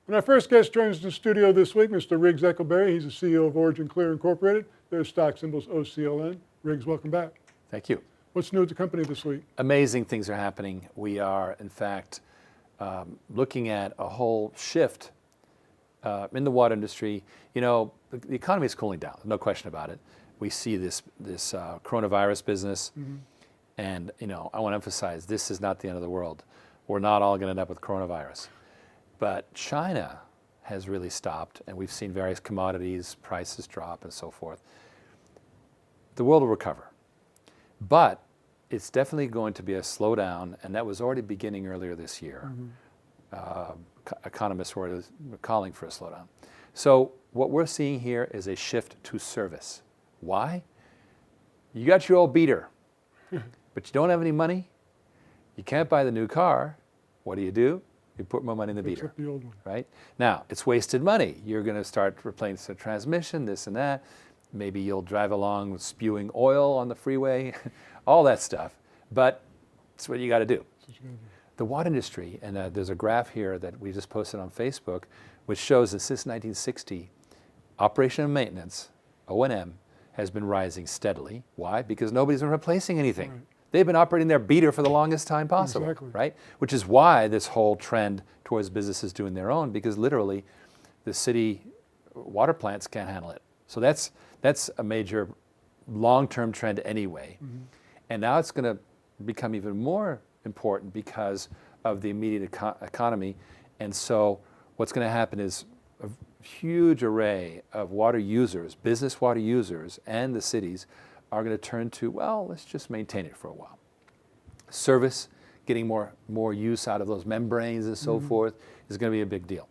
And our first guest joins the studio this week, Mr. Riggs Eckelberry. He's the CEO of OriginClear Incorporated. Their stock symbol's OCLN. Riggs, welcome back. Thank you. What's new at the company this week? Amazing things are happening. We are, in fact, looking at a whole shift in the water industry. You know, the economy is cooling down, no question about it. We see this coronavirus business, and you know, I want to emphasize this is not the end of the world. We're not all going to end up with coronavirus. But China has really stopped, and we've seen various commodities prices drop and so forth. The world will recover, but it's definitely going to be a slowdown, and that was already beginning earlier this year. Economists were calling for a slowdown. So what we're seeing here is a shift to service. Why? You got your old beater, but you don't have any money. You can't buy the new car. What do? You put more money in the beater, the old one. Right? Now, it's wasted money. You're going to start replacing the transmission, this and that. Maybe you'll drive along with spewing oil on the freeway, all that stuff. But it's what you got to do. The water industry, and there's a graph here that we just posted on Facebook, which shows that since 1960, operation and maintenance, O&M, has been rising steadily. Why? Because nobody's been replacing anything. Right. They've been operating their beater for the longest time possible, right? Which is why this whole trend towards businesses doing their own, because literally the city water plants can't handle it. So that's a major long-term trend anyway. And now it's going to become even more important because of the immediate economy. And so what's going to happen is a huge array of water users, business water users, and the cities are going to turn to, well, let's just maintain it for a while. Service, getting more use out of those membranes and so forth is going to be a big deal.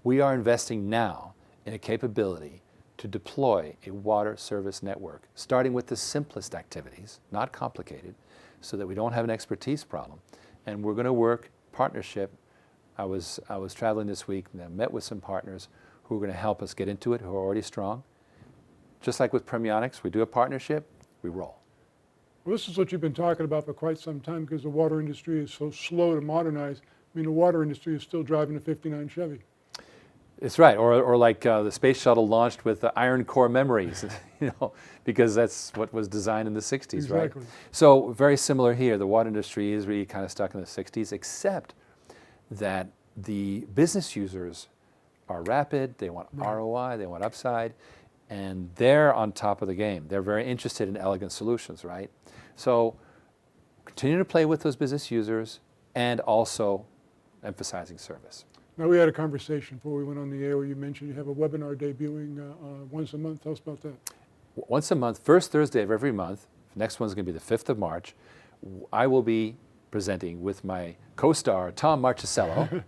We are investing now in a capability to deploy a water service network, starting with the simplest activities, not complicated, so that we don't have an expertise problem. And we're going to work partnership. I was traveling this week and I met with some partners who are going to help us get into it, who are already strong. Just like with Premionics, we do a partnership, we roll. Well, this is what you've been talking about for quite some time because the water industry is so slow to modernize. I mean, the water industry is still driving a '59 Chevy. It's right, or like the space shuttle launched with the iron core memories, you know, because that's what was designed in the 60s, exactly. Right? So very similar here. The water industry is really kind of stuck in the 60s, except that the business users are rapid, they want ROI, they want upside, and they're on top of the game. They're very interested in elegant solutions, right? So continue to play with those business users and also emphasizing service. Now, we had a conversation before we went on the air where you mentioned you have a webinar debuting once a month. Tell us about that. Once a month, first Thursday of every month. Next one's going to be the 5th of March. I will be presenting with my co-star, Tom Marchicello,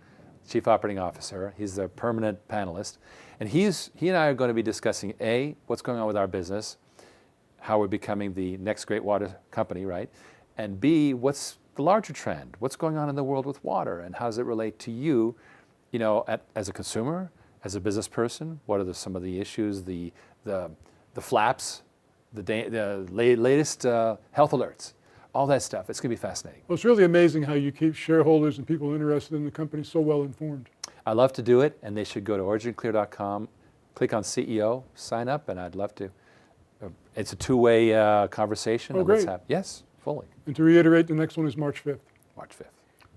Chief Operating Officer. He's the permanent panelist. And he and I are going to be discussing, A, what's going on with our business, how we're becoming the next great water company, right? And B, what's the larger trend? What's going on in the world with water, and how does it relate to you, you know, as a consumer, as a business person? What are some of the issues, the flaps, the latest health alerts, all that stuff? It's going to be fascinating. Well, it's really amazing how you keep shareholders and people interested in the company so well informed. I love to do it, and they should go to OriginClear.com, click on CEO, sign up, and I'd love to. It's a two-way conversation. Oh, great. Yes, fully. And to reiterate, the next one is March 5th. March 5th.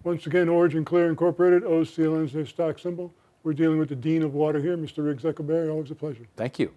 Once again, OriginClear Incorporated, OCLN is their stock symbol. We're dealing with the Dean of Water here, Mr. Riggs Eckelberry. Always a pleasure. Thank you.